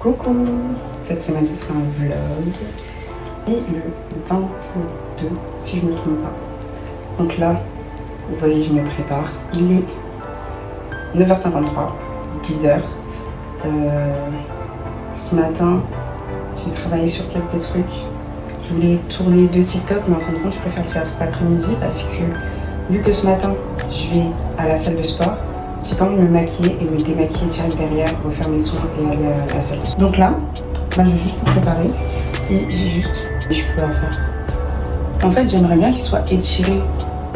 Coucou! Cette semaine ce sera un vlog. Et le 22, si je ne me trompe pas. Donc là, vous voyez, je me prépare. Il est 9h53, 10h. Ce matin, j'ai travaillé sur quelques trucs. Je voulais tourner 2 TikTok, mais en fin de compte, je préfère le faire cet après-midi parce que, vu que ce matin, je vais à la salle de sport, j'ai pas envie de me maquiller et me démaquiller direct derrière, refaire mes soins et aller à la salle. Donc là, je vais juste me préparer et j'ai juste les cheveux à faire. En fait, j'aimerais bien qu'ils soient étirés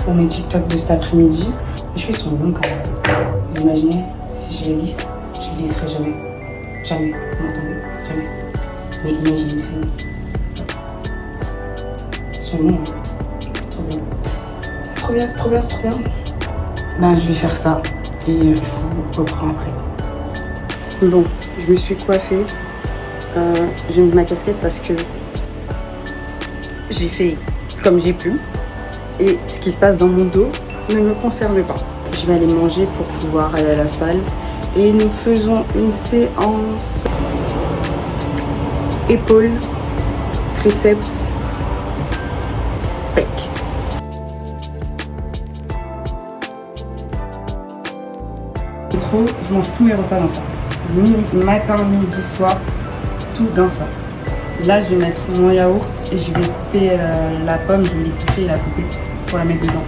pour mes TikTok de cet après-midi. Les cheveux sont longs quand même. Vous imaginez, si je les lisse, je les lisserai jamais. Jamais, vous m'entendez? Jamais. Mais imaginez, c'est long. Ils sont longs, hein. C'est trop bien. C'est trop bien, c'est trop bien, c'est trop bien. Je vais faire ça et je vous reprends après. Bon, je me suis coiffée. J'ai mis ma casquette parce que j'ai fait comme j'ai pu. Et ce qui se passe dans mon dos ne me concerne pas. Je vais aller manger pour pouvoir aller à la salle. Et nous faisons une séance épaules, triceps, pec. Je mange tous mes repas dans ça. Matin, midi, soir, tout dans ça. Là, je vais mettre mon yaourt et je vais couper la pomme, je vais l'éplucher et la couper pour la mettre dedans.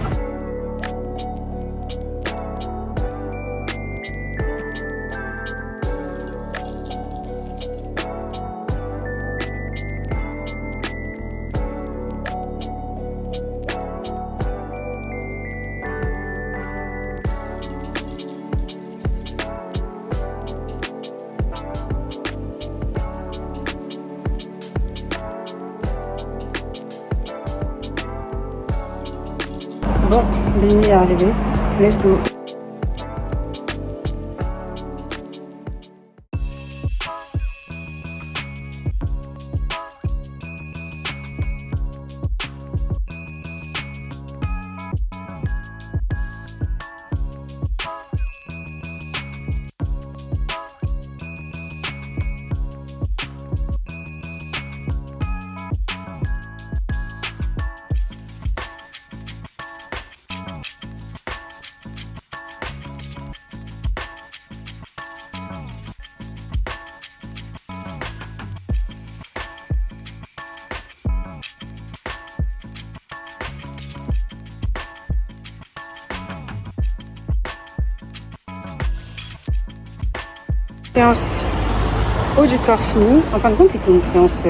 Bon, Benny est arrivé. Let's go. Séance haut du corps finie. En fin de compte, c'était une séance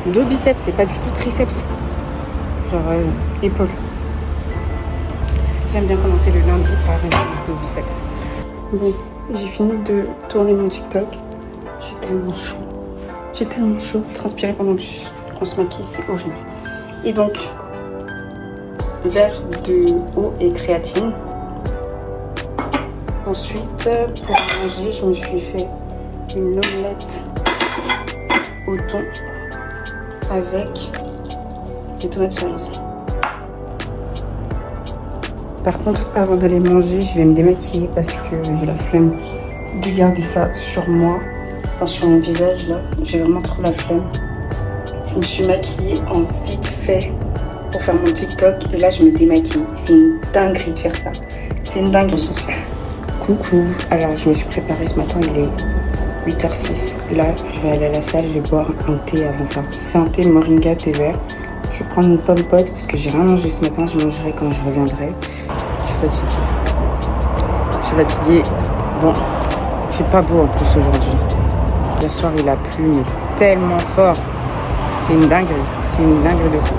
de biceps, c'est pas du tout triceps. Genre épaule. J'aime bien commencer le lundi par une séance de biceps. Bon, j'ai fini de tourner mon TikTok. J'ai tellement chaud. Transpirer pendant qu'on se maquille, c'est horrible. Et donc, verre de eau et créatine. Ensuite, pour manger, je me suis fait une omelette au thon avec des tomates cerises. Par contre, avant d'aller manger, je vais me démaquiller parce que j'ai la flemme de garder ça sur moi, enfin sur mon visage là. J'ai vraiment trop la flemme. Je me suis maquillée en vite fait pour faire mon TikTok et là je me démaquille. C'est une dinguerie de faire ça. C'est une dinguerie. Coucou. Alors je me suis préparée ce matin, il est 8h06. Là, je vais aller à la salle, je vais boire un thé avant ça. C'est un thé moringa, thé vert. Je vais prendre une pomme pote parce que j'ai rien mangé ce matin. Je mangerai quand je reviendrai. Je suis fatiguée. Je suis fatiguée. Bon, il fait pas beau en plus aujourd'hui. Hier soir, il a plu, mais tellement fort. C'est une dinguerie. C'est une dinguerie de fou.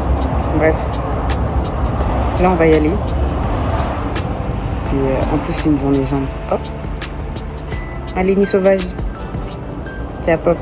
Bref. Là, on va y aller. Et en plus, c'est une journée jambe. Hop. Allez, ni sauvage. T'es à pop.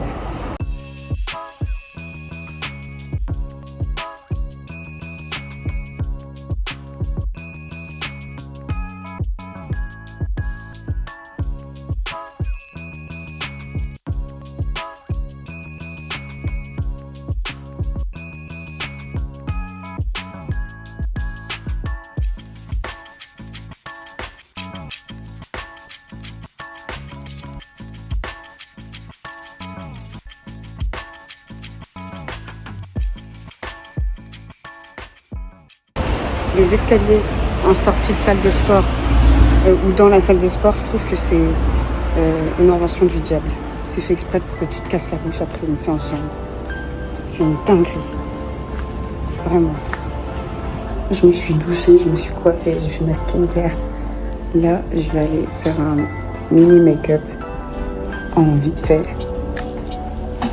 les escaliers en sortie de salle de sport ou dans la salle de sport, je trouve que c'est une invention du diable. C'est fait exprès pour que tu te casses la bouche après une séance jambes. C'est une dinguerie. Vraiment. Je me suis douchée, je me suis coiffée, j'ai fait ma skincare. Là, je vais aller faire un mini make-up en vite fait.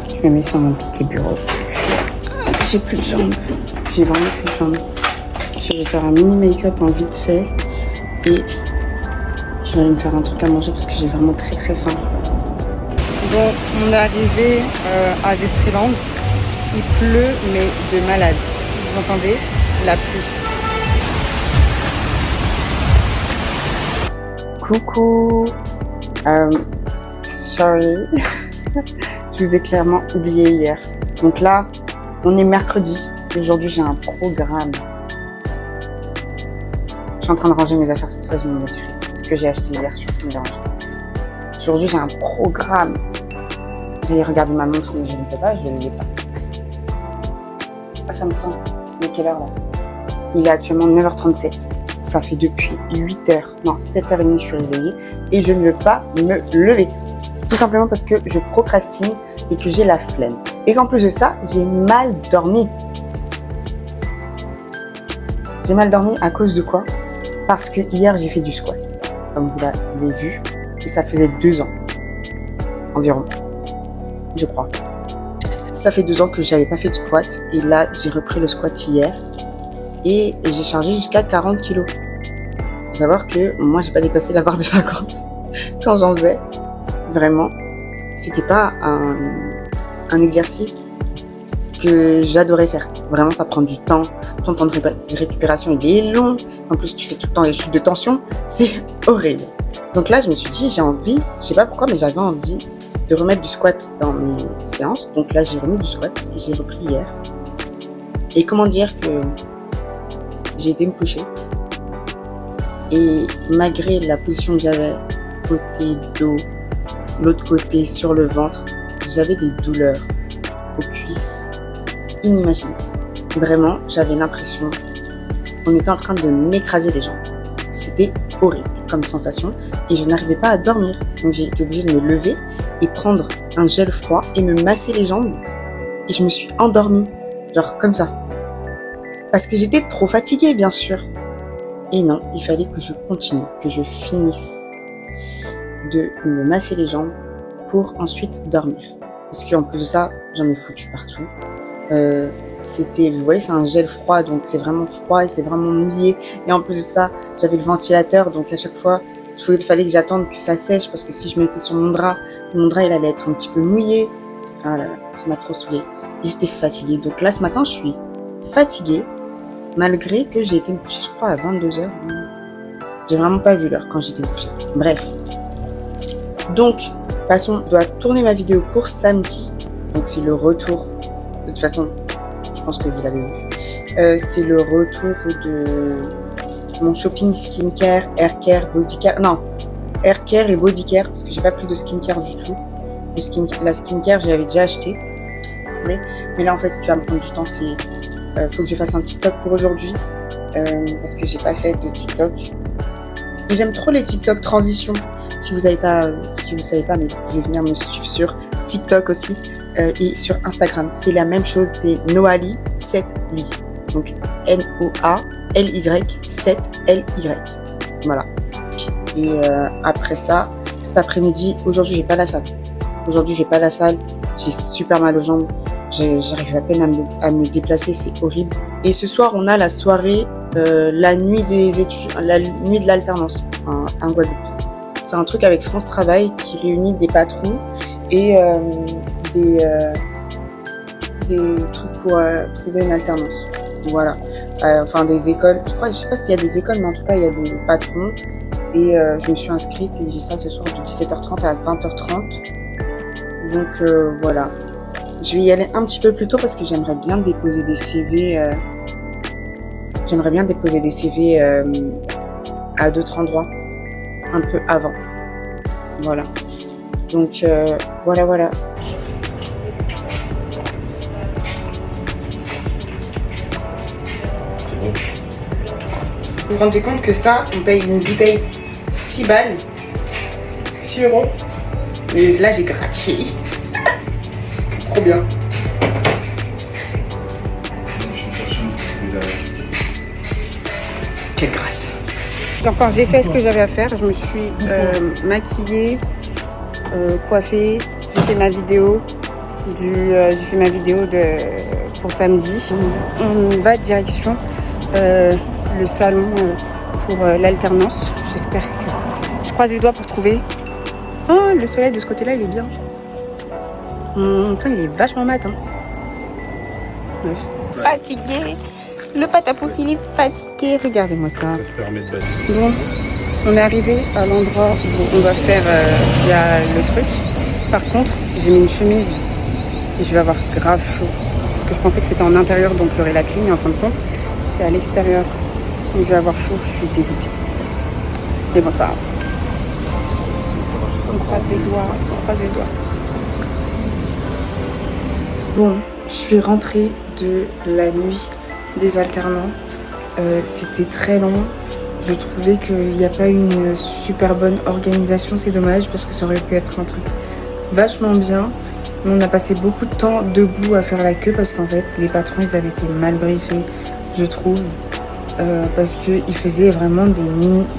Je me mets sur mon petit bureau. J'ai plus de jambes. J'ai vraiment plus de jambes. Je vais faire un mini make-up en vite fait. Et je vais aller me faire un truc à manger parce que j'ai vraiment très très faim. Bon, on est arrivé à Destreland. Il pleut, mais de malade. Vous entendez la pluie. Coucou. Sorry. Je vous ai clairement oublié hier. Donc là, on est mercredi. Aujourd'hui, j'ai un programme. Je suis en train de ranger mes affaires, c'est pour ça que je me suis fait. Ce que j'ai acheté hier, je suis en train de ranger. Aujourd'hui, j'ai un programme. J'allais regarder ma montre, mais je ne sais pas, je ne l'ai pas. Ah, ça me tente. Il est quelle heure là? Il est actuellement 9h37. Ça fait depuis 8h, non 7h30 je suis réveillée et je ne veux pas me lever. Tout simplement parce que je procrastine et que j'ai la flemme. Et qu'en plus de ça, j'ai mal dormi. J'ai mal dormi à cause de quoi? Parce que hier j'ai fait du squat, comme vous l'avez vu, et ça faisait 2 ans environ, je crois. Ça fait 2 ans que j'avais pas fait de squat et là j'ai repris le squat hier et j'ai chargé jusqu'à 40 kilos. Faut savoir que moi j'ai pas dépassé la barre des 50 quand j'en faisais. Vraiment, c'était pas un exercice que j'adorais faire. Vraiment, ça prend du temps. Ton temps de récupération il est long. En plus, tu fais tout le temps les chutes de tension. C'est horrible. Donc là, je me suis dit, j'ai envie, je sais pas pourquoi, mais j'avais envie de remettre du squat dans mes séances. Donc là, j'ai remis du squat et j'ai repris hier. Et comment dire que j'ai été me coucher. Et malgré la position que j'avais, côté dos, l'autre côté sur le ventre, j'avais des douleurs aux cuisses inimaginables. Vraiment, j'avais l'impression qu'on était en train de m'écraser les jambes. C'était horrible comme sensation et je n'arrivais pas à dormir. Donc j'ai été obligée de me lever et prendre un gel froid et me masser les jambes. Et je me suis endormie, genre comme ça. Parce que j'étais trop fatiguée, bien sûr. Et non, il fallait que je continue, que je finisse de me masser les jambes pour ensuite dormir. Parce qu'en plus de ça, j'en ai foutu partout. C'était, vous voyez, c'est un gel froid, donc c'est vraiment froid et c'est vraiment mouillé. Et en plus de ça, j'avais le ventilateur, donc à chaque fois, il fallait que j'attende que ça sèche parce que si je me mettais sur mon drap il allait être un petit peu mouillé. Ah là là, ça m'a trop saoulée. Et j'étais fatiguée. Donc là, ce matin, je suis fatiguée, malgré que j'ai été me coucher, je crois, à 22h. J'ai vraiment pas vu l'heure quand j'étais couchée. Bref. Donc, passons, je dois tourner ma vidéo pour samedi. Donc, c'est le retour. De toute façon, je pense que vous l'avez vu. C'est le retour de mon shopping skincare, haircare, bodycare. Non, haircare et bodycare, parce que j'ai pas pris de skincare du tout. La skincare, je l'avais déjà acheté. Mais là, en fait, ce qui va me prendre du temps, c'est faut que je fasse un TikTok pour aujourd'hui. Parce que j'ai pas fait de TikTok. Et j'aime trop les TikTok transition. Si vous savez pas, mais vous pouvez venir me suivre sur TikTok aussi et sur Instagram. C'est la même chose, c'est Noali 7Li. Donc Noali 7Ly. Voilà. Et après ça, cet après-midi, aujourd'hui j'ai pas la salle. J'ai super mal aux jambes. J'arrive à peine à me déplacer, c'est horrible. Et ce soir, on a la soirée, la nuit des études, la nuit de l'alternance en Guadeloupe. C'est un truc avec France Travail qui réunit des patrons et des trucs pour trouver une alternance. Voilà. Enfin, des écoles. Je sais pas s'il y a des écoles, mais en tout cas, il y a des patrons. Et je me suis inscrite et j'ai ça ce soir de 17h30 à 20h30. Donc voilà. Je vais y aller un petit peu plus tôt parce que j'aimerais bien déposer des CV. À d'autres endroits, un peu avant. Voilà. Donc voilà. C'est bon. Vous vous rendez compte que ça, on paye une bouteille 6 balles, 6 €. Mais là, j'ai gratuit. Trop bien. Quelle grâce. Enfin, j'ai fait ce que j'avais à faire. Je me suis maquillée, coiffée. J'ai fait ma vidéo pour samedi. On va direction le salon pour l'alternance. J'espère que... Je croise les doigts pour trouver... Oh, le soleil de ce côté-là, il est bien. Putain, il est vachement mat. Hein. Bref. Fatigué. Le patapoufil est fatigué. Regardez-moi ça. Ça se permet de battre. Bon, on est arrivé à l'endroit où on va faire il y a le truc. Par contre, j'ai mis une chemise et je vais avoir grave chaud. Parce que je pensais que c'était en intérieur, donc il y aurait la clim, mais en fin de compte, c'est à l'extérieur. Donc je vais avoir chaud, je suis dégoûtée. Mais bon, c'est pas grave. On croise les doigts, on croise les doigts. Bon, je suis rentrée de la nuit des alternants. C'était très long. Je trouvais qu'il n'y a pas une super bonne organisation. C'est dommage parce que ça aurait pu être un truc vachement bien. Mais on a passé beaucoup de temps debout à faire la queue parce qu'en fait, les patrons, ils avaient été mal briefés, je trouve. Parce qu'ils faisaient vraiment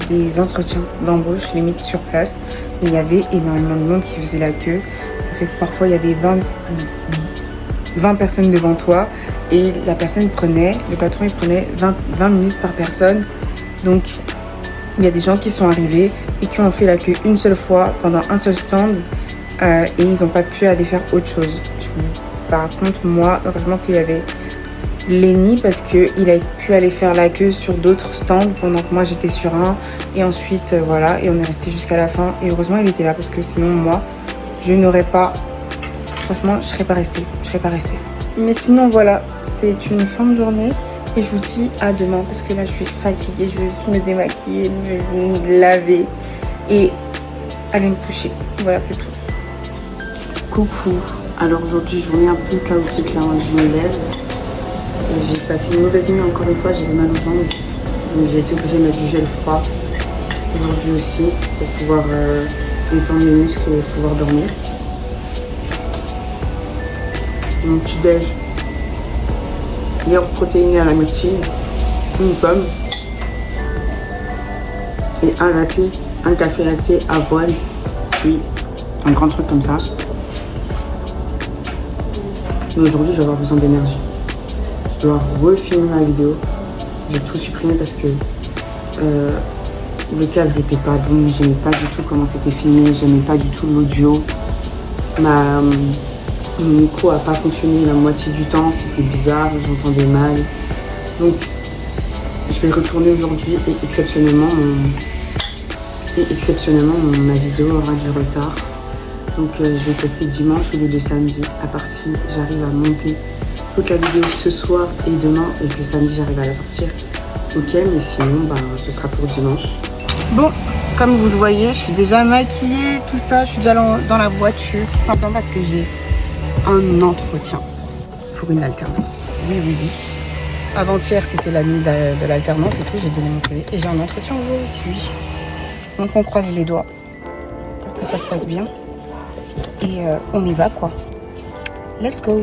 des entretiens d'embauche limite sur place. Mais il y avait énormément de monde qui faisait la queue. Ça fait que parfois, il y avait 20 personnes devant toi et le patron il prenait 20 minutes par personne. Donc il y a des gens qui sont arrivés et qui ont fait la queue une seule fois pendant un seul stand et ils n'ont pas pu aller faire autre chose. Par contre moi, heureusement qu'il y avait Lenny parce qu'il a pu aller faire la queue sur d'autres stands pendant que moi j'étais sur un et ensuite voilà, et on est resté jusqu'à la fin et heureusement il était là parce que sinon moi je n'aurais pas... Franchement, je serais pas restée. Mais sinon, voilà, c'est une fin de journée. Et je vous dis à demain parce que là, je suis fatiguée. Je vais juste me démaquiller, me laver et aller me coucher. Voilà, c'est tout. Coucou. Alors aujourd'hui, journée un peu chaotique là. Je me lève. J'ai passé une mauvaise nuit encore une fois. J'ai mal aux jambes. Donc j'ai été obligée de mettre du gel froid. Aujourd'hui aussi pour pouvoir détendre mes muscles et pouvoir dormir. Mon petit déj, yaourt protéiné à la myrtille, une pomme et un café latte avoine, puis un grand truc comme ça. Mais aujourd'hui, je vais avoir besoin d'énergie. Je dois refilmer ma vidéo. J'ai tout supprimé parce que le cadre n'était pas bon. J'aimais pas du tout comment c'était filmé. J'aimais pas du tout l'audio. Mon micro n'a pas fonctionné la moitié du temps, c'était bizarre, j'entendais mal. Donc je vais retourner aujourd'hui et exceptionnellement ma vidéo aura du retard. Donc je vais poster dimanche au lieu de samedi, à part si j'arrive à monter toute la vidéo ce soir et demain et que samedi j'arrive à la sortir. Ok, mais sinon ce sera pour dimanche. Bon, comme vous le voyez, je suis déjà maquillée, tout ça, je suis déjà dans la voiture, tout simplement parce que j'ai un entretien pour une alternance. Oui. Avant-hier, c'était la nuit de l'alternance et tout, j'ai donné mon CV et j'ai un entretien aujourd'hui. Donc on croise les doigts, que ça se passe bien et on y va quoi. Let's go.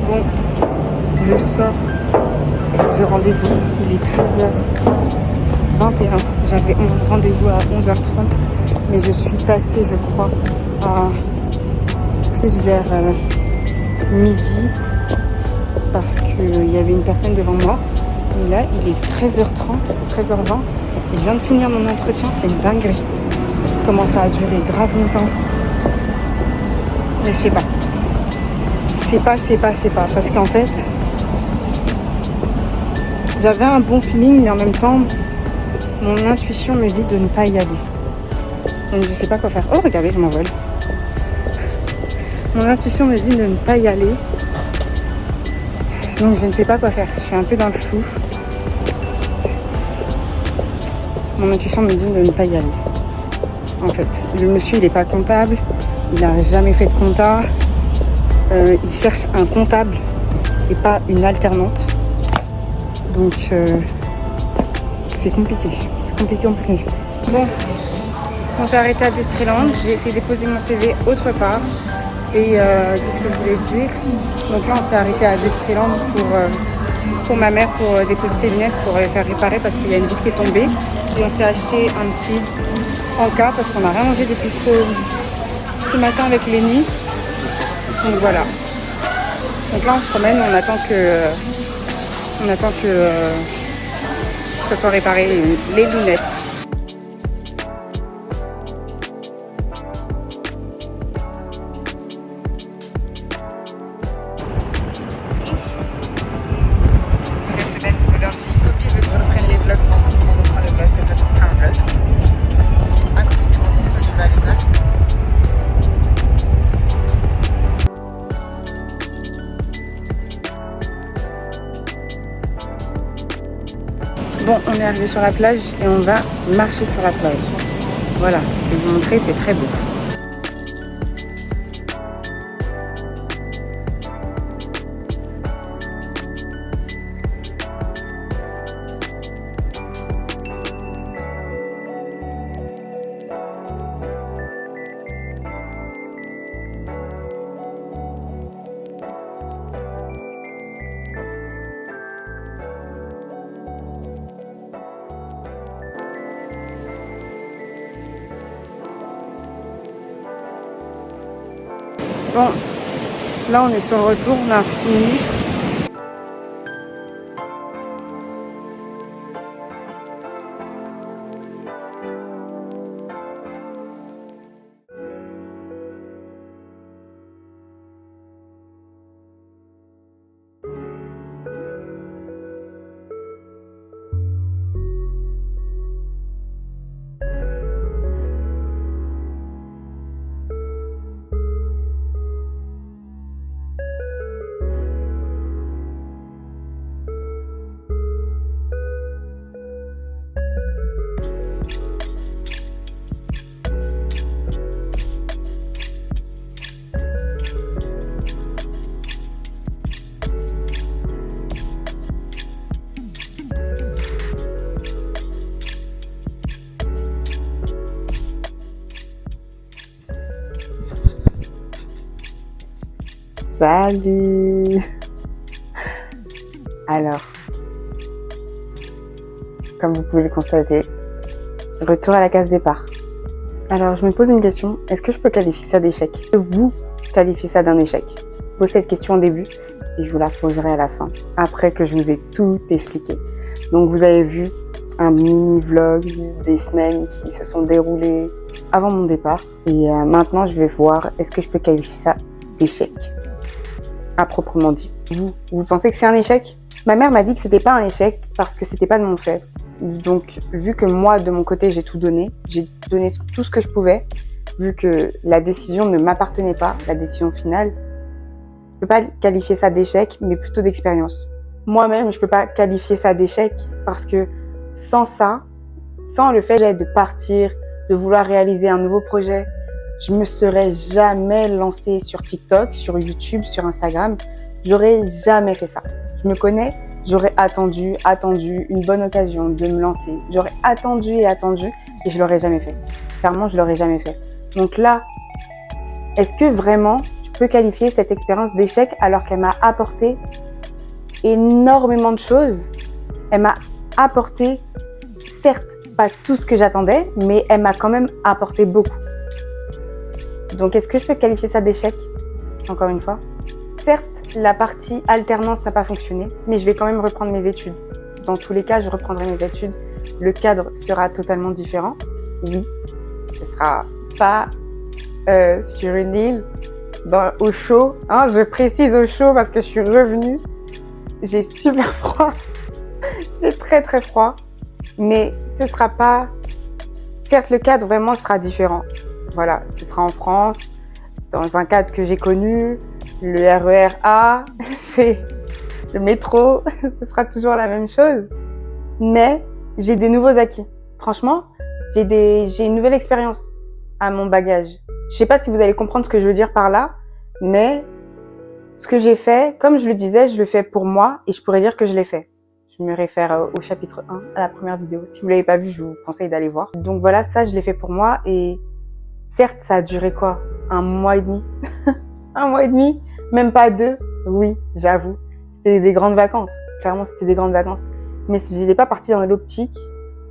Bon, je sors du rendez-vous, il est 13h21. J'avais un rendez-vous à 11h30, mais je suis passée, je crois, à plus vers midi, parce qu'il y avait une personne devant moi. Et là, il est 13h30, 13h20, et je viens de finir mon entretien, c'est une dinguerie. Comment ça a duré grave longtemps. Mais je sais pas. Parce qu'en fait, j'avais un bon feeling, mais en même temps, mon intuition me dit de ne pas y aller. Donc je sais pas quoi faire. Oh, regardez, je m'envole. Mon intuition me dit de ne pas y aller. Donc je ne sais pas quoi faire. Je suis un peu dans le flou. Mon intuition me dit de ne pas y aller. En fait, le monsieur, il n'est pas comptable, il n'a jamais fait de compta. Il cherche un comptable et pas une alternante. Donc, c'est compliqué. Bon, on s'est arrêté à Destreland. J'ai été déposer mon CV autre part. Et qu'est-ce que je voulais dire? Donc là, on s'est arrêté à Destreland pour ma mère, pour déposer ses lunettes, pour les faire réparer parce qu'il y a une vis qui est tombée. Et on s'est acheté un petit encas parce qu'on n'a rien mangé depuis ce matin avec les nuits. Donc voilà. Donc là, on se promène, on attend que ça soit réparé les lunettes. Bon, on est arrivé sur la plage et on va marcher sur la plage. Voilà, je vais vous montrer, c'est très beau. Bon, là on est sur le retour, on a fini. Salut! Alors, comme vous pouvez le constater, retour à la case départ. Alors, je me pose une question, est-ce que je peux qualifier ça d'échec? Est-ce que vous qualifiez ça d'un échec? Je pose cette question au début et je vous la poserai à la fin, après que je vous ai tout expliqué. Donc, vous avez vu un mini-vlog des semaines qui se sont déroulées avant mon départ. Et maintenant, je vais voir, est-ce que je peux qualifier ça d'échec? À proprement dit. Vous pensez que c'est un échec? Ma mère m'a dit que c'était pas un échec parce que c'était pas de mon fait. Donc, vu que moi, de mon côté, j'ai donné tout ce que je pouvais, vu que la décision ne m'appartenait pas, la décision finale, je peux pas qualifier ça d'échec, mais plutôt d'expérience. Moi-même, je peux pas qualifier ça d'échec parce que sans ça, sans le fait de partir, de vouloir réaliser un nouveau projet, je me serais jamais lancée sur TikTok, sur YouTube, sur Instagram. J'aurais jamais fait ça. Je me connais, j'aurais attendu une bonne occasion de me lancer. J'aurais attendu et je l'aurais jamais fait. Clairement, je l'aurais jamais fait. Donc là, est-ce que vraiment je peux qualifier cette expérience d'échec alors qu'elle m'a apporté énormément de choses? Elle m'a apporté, certes, pas tout ce que j'attendais, mais elle m'a quand même apporté beaucoup. Donc, est-ce que je peux qualifier ça d'échec? Encore une fois. Certes, la partie alternance n'a pas fonctionné, mais je vais quand même reprendre mes études. Dans tous les cas, je reprendrai mes études. Le cadre sera totalement différent. Oui, ce sera pas sur une île, au chaud. Hein, je précise au chaud parce que je suis revenue. J'ai super froid. J'ai très très froid. Mais ce sera pas... Certes, le cadre vraiment sera différent. Voilà, ce sera en France, dans un cadre que j'ai connu, le RER A, c'est le métro, ce sera toujours la même chose. Mais j'ai des nouveaux acquis. franchement, j'ai une nouvelle expérience à mon bagage. Je sais pas si vous allez comprendre ce que je veux dire par là, mais ce que j'ai fait, comme je le disais, je le fais pour moi et je pourrais dire que je l'ai fait. Je me réfère au chapitre 1, à la première vidéo. Si vous l'avez pas vu, je vous conseille d'aller voir. Donc voilà, ça, je l'ai fait pour moi et certes, ça a duré quoi? 1 mois et demi? 1 mois et demi? Même pas 2? Oui, j'avoue. C'était des grandes vacances. Clairement, c'était des grandes vacances. Mais je n'étais pas partie dans l'optique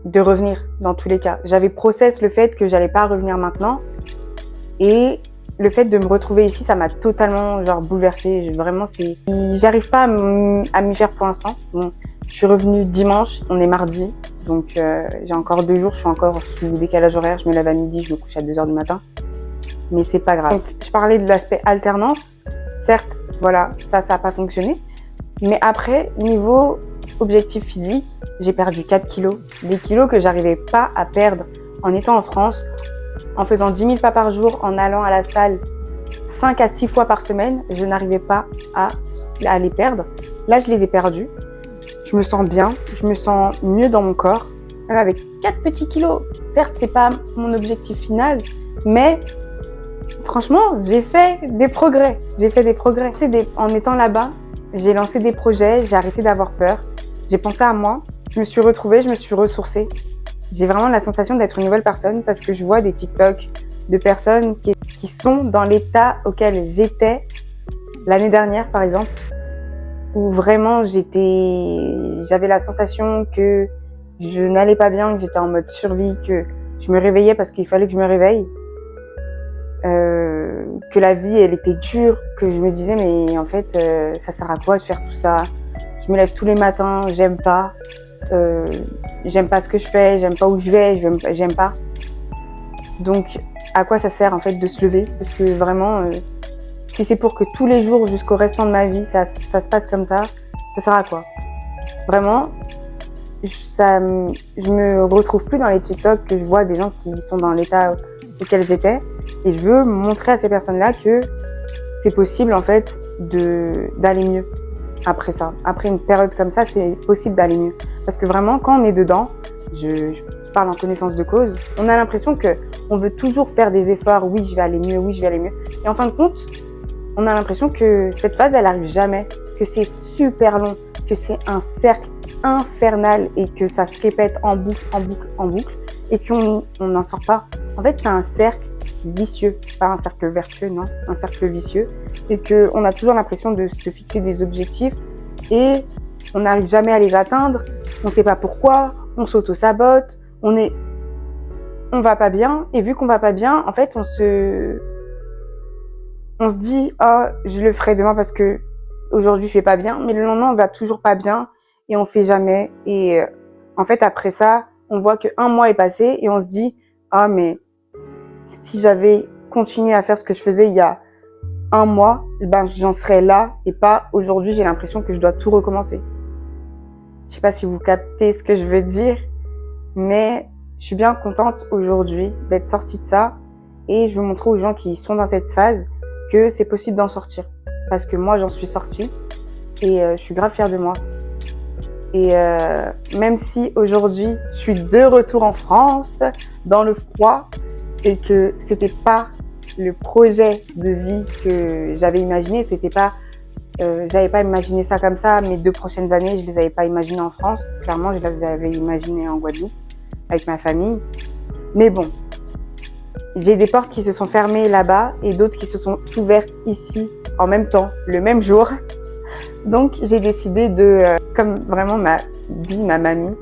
de revenir dans tous les cas. J'avais process le fait que j'allais pas revenir maintenant et le fait de me retrouver ici, ça m'a totalement genre bouleversée. Vraiment, j'arrive pas à m'y faire pour l'instant. Bon, je suis revenue dimanche, on est mardi, donc j'ai encore 2 jours, je suis encore sous décalage horaire. Je me lève à midi, je me couche à 2h du matin, mais c'est pas grave. Donc, je parlais de l'aspect alternance. Certes, voilà, ça a pas fonctionné, mais après, niveau objectif physique, j'ai perdu 4 kilos, des kilos que j'arrivais pas à perdre en étant en France, en faisant 10 000 pas par jour, en allant à la salle 5 à 6 fois par semaine, je n'arrivais pas à les perdre. Là, je les ai perdus. Je me sens bien, je me sens mieux dans mon corps, même avec 4 petits kilos. Certes, c'est pas mon objectif final, mais franchement, j'ai fait des progrès. En étant là-bas, j'ai lancé des projets, j'ai arrêté d'avoir peur, j'ai pensé à moi, je me suis retrouvée, je me suis ressourcée. J'ai vraiment la sensation d'être une nouvelle personne parce que je vois des TikTok de personnes qui sont dans l'état auquel j'étais l'année dernière, par exemple, où vraiment j'avais la sensation que je n'allais pas bien, que j'étais en mode survie, que je me réveillais parce qu'il fallait que je me réveille, que la vie elle était dure, que je me disais mais en fait ça sert à quoi de faire tout ça? Je me lève tous les matins, j'aime pas ce que je fais, j'aime pas où je vais, j'aime pas. Donc à quoi ça sert en fait de se lever? Parce que vraiment si c'est pour que tous les jours jusqu'au restant de ma vie ça se passe comme ça sert à quoi? Vraiment, je me retrouve plus dans les TikTok que je vois des gens qui sont dans l'état auquel j'étais et je veux montrer à ces personnes-là que c'est possible en fait d'aller mieux après ça. Après une période comme ça, c'est possible d'aller mieux. Parce que vraiment, quand on est dedans, je parle en connaissance de cause, on a l'impression que on veut toujours faire des efforts. Oui, je vais aller mieux, oui, je vais aller mieux. Et en fin de compte, on a l'impression que cette phase, elle arrive jamais, que c'est super long, que c'est un cercle infernal et que ça se répète en boucle, en boucle, en boucle et qu'on n'en sort pas. En fait, c'est un cercle vicieux, pas un cercle vertueux, non, un cercle vicieux et qu'on a toujours l'impression de se fixer des objectifs et on n'arrive jamais à les atteindre, on sait pas pourquoi, on s'auto-sabote, on va pas bien et vu qu'on va pas bien, en fait, on se dit oh, je le ferai demain parce que aujourd'hui je vais pas bien, mais le lendemain on va toujours pas bien et on fait jamais et en fait après ça, on voit que 1 mois est passé et on se dit ah mais si j'avais continué à faire ce que je faisais il y a 1 mois, ben j'en serais là et pas aujourd'hui, j'ai l'impression que je dois tout recommencer. Je sais pas si vous captez ce que je veux dire, mais je suis bien contente aujourd'hui d'être sortie de ça et je veux montrer aux gens qui sont dans cette phase que c'est possible d'en sortir. Parce que moi, j'en suis sortie et je suis grave fière de moi. Et même si aujourd'hui, je suis de retour en France, dans le froid, et que c'était pas le projet de vie que j'avais imaginé, j'avais pas imaginé ça comme ça. Mes 2 prochaines années, je les avais pas imaginées en France. Clairement, je les avais imaginées en Guadeloupe, avec ma famille. Mais bon, j'ai des portes qui se sont fermées là-bas et d'autres qui se sont ouvertes ici en même temps, le même jour. Donc, j'ai décidé comme vraiment m'a dit ma mamie,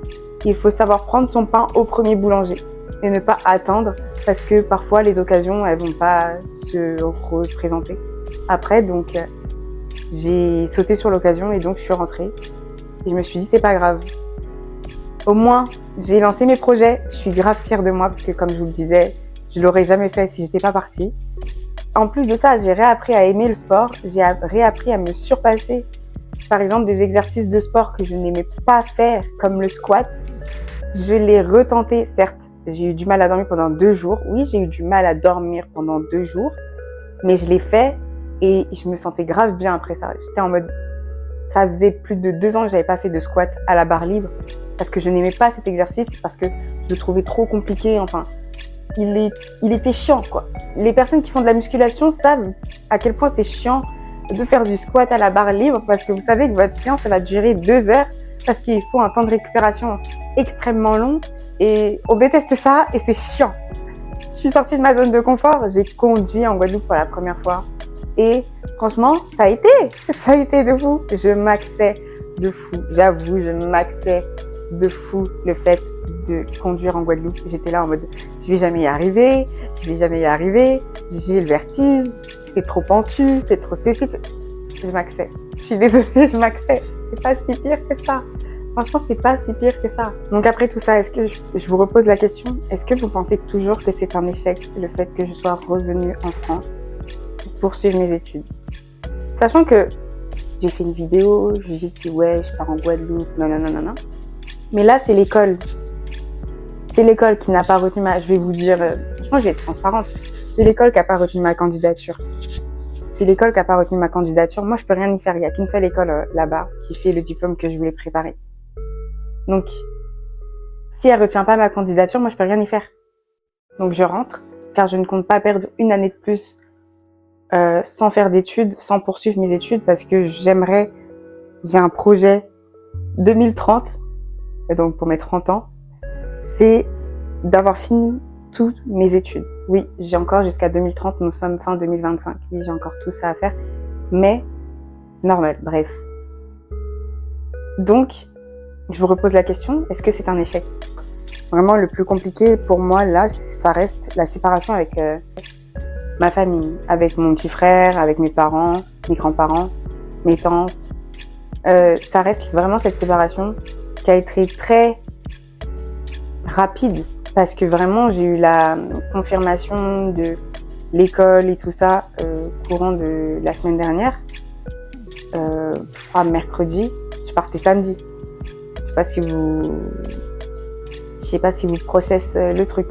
il faut savoir prendre son pain au premier boulanger et ne pas attendre parce que parfois les occasions, elles vont pas se représenter après. Donc, j'ai sauté sur l'occasion et donc je suis rentrée. Et je me suis dit, c'est pas grave. Au moins, j'ai lancé mes projets. Je suis grave fière de moi parce que comme je vous le disais, je l'aurais jamais fait si j'étais pas partie. En plus de ça, j'ai réappris à aimer le sport. J'ai réappris à me surpasser. Par exemple, des exercices de sport que je n'aimais pas faire, comme le squat. Je l'ai retenté, certes. J'ai eu du mal à dormir pendant 2 jours. Oui, j'ai eu du mal à dormir pendant 2 jours. Mais je l'ai fait et je me sentais grave bien après ça. J'étais en mode... Ça faisait plus de 2 ans que j'avais pas fait de squat à la barre libre parce que je n'aimais pas cet exercice, parce que je le trouvais trop compliqué, enfin, il était chiant, quoi. Les personnes qui font de la musculation savent à quel point c'est chiant de faire du squat à la barre libre parce que vous savez que votre séance, ça va durer 2 heures parce qu'il faut un temps de récupération extrêmement long et on déteste ça et c'est chiant. Je suis sortie de ma zone de confort, j'ai conduit en Guadeloupe pour la première fois et franchement, ça a été de fou. Je maxais de fou, j'avoue, je maxais de fou le fait de conduire en Guadeloupe. J'étais là en mode, je vais jamais y arriver, j'ai le vertige, c'est trop pentu, c'est trop ceci. Je maxais. Je suis désolée, je maxais. C'est pas si pire que ça. Franchement, c'est pas si pire que ça. Donc après tout ça, est-ce que je vous repose la question, est-ce que vous pensez toujours que c'est un échec le fait que je sois revenue en France pour poursuivre mes études? Sachant que j'ai fait une vidéo, j'ai dit ouais, je pars en Guadeloupe, non. Mais là, c'est l'école. C'est l'école qui n'a pas retenu je vais vous dire, franchement, je vais être transparente. C'est l'école qui n'a pas retenu ma candidature. C'est l'école qui n'a pas retenu ma candidature. Moi, je peux rien y faire. Il n'y a qu'une seule école là-bas qui fait le diplôme que je voulais préparer. Donc, si elle retient pas ma candidature, moi, je peux rien y faire. Donc, je rentre, car je ne compte pas perdre une année de plus sans faire d'études, sans poursuivre mes études, parce que j'ai un projet 2030, et donc pour mes 30 ans, c'est d'avoir fini toutes mes études. Oui, j'ai encore jusqu'à 2030, nous sommes fin 2025. Oui, j'ai encore tout ça à faire, mais normal, bref. Donc, je vous repose la question, est-ce que c'est un échec? Vraiment, le plus compliqué pour moi, là, ça reste la séparation avec ma famille, avec mon petit frère, avec mes parents, mes grands-parents, mes tantes. Ça reste vraiment cette séparation qui a été très rapide parce que vraiment j'ai eu la confirmation de l'école et tout ça courant de la semaine dernière. Je crois mercredi, je partais samedi. Je sais pas si vous processez le truc.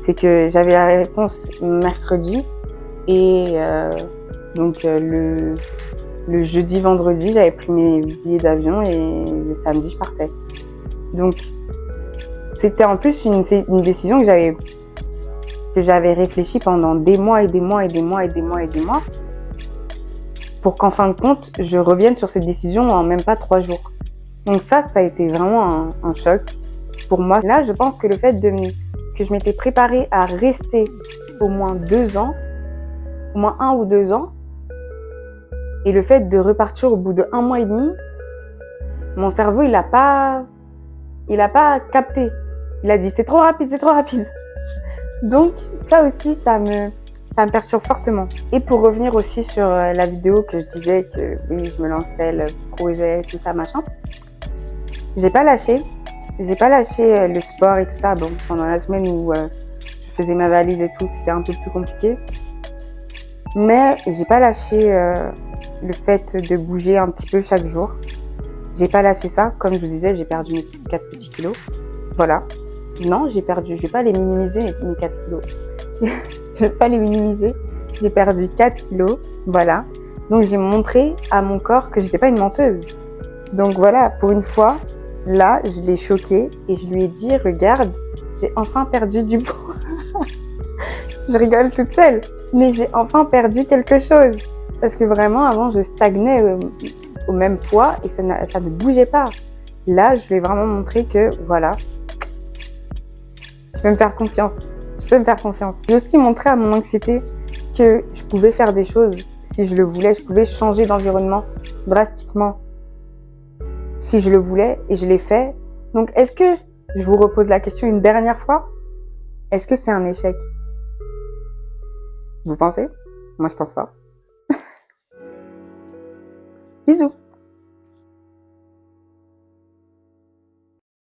C'est que j'avais la réponse mercredi et donc le jeudi, vendredi, j'avais pris mes billets d'avion et le samedi, je partais. Donc, c'était en plus une décision que j'avais réfléchi pendant des mois pour qu'en fin de compte, je revienne sur cette décision en même pas 3 jours. Donc ça a été vraiment un choc pour moi. Là, je pense que le fait que je m'étais préparée à rester au moins 2 ans, au moins 1 ou 2 ans, et le fait de repartir au bout de 1 mois et demi, mon cerveau, il a pas capté. Il a dit, c'est trop rapide. Donc, ça aussi, ça me perturbe fortement. Et pour revenir aussi sur la vidéo que je disais que oui, je me lance tel projet, tout ça, machin. J'ai pas lâché le sport et tout ça. Bon, pendant la semaine où je faisais ma valise et tout, c'était un peu plus compliqué. Mais j'ai pas lâché le fait de bouger un petit peu chaque jour. J'ai pas lâché ça. Comme je vous disais, j'ai perdu mes 4 petits kilos. Voilà. Non, je vais pas les minimiser, mes 4 kilos. Je vais pas les minimiser. J'ai perdu 4 kilos. Voilà. Donc, j'ai montré à mon corps que j'étais pas une menteuse. Donc, voilà. Pour une fois, là, je l'ai choqué et je lui ai dit, regarde, j'ai enfin perdu du poids. Je rigole toute seule. Mais j'ai enfin perdu quelque chose. Parce que vraiment, avant, je stagnais au même poids et ça ne bougeait pas. Là, je lui ai vraiment montré que, voilà, je peux me faire confiance. J'ai aussi montré à mon anxiété que je pouvais faire des choses si je le voulais. Je pouvais changer d'environnement drastiquement si je le voulais et je l'ai fait. Donc, est-ce que, je vous repose la question une dernière fois, est-ce que c'est un échec? Vous pensez? Moi, je pense pas. Bisous.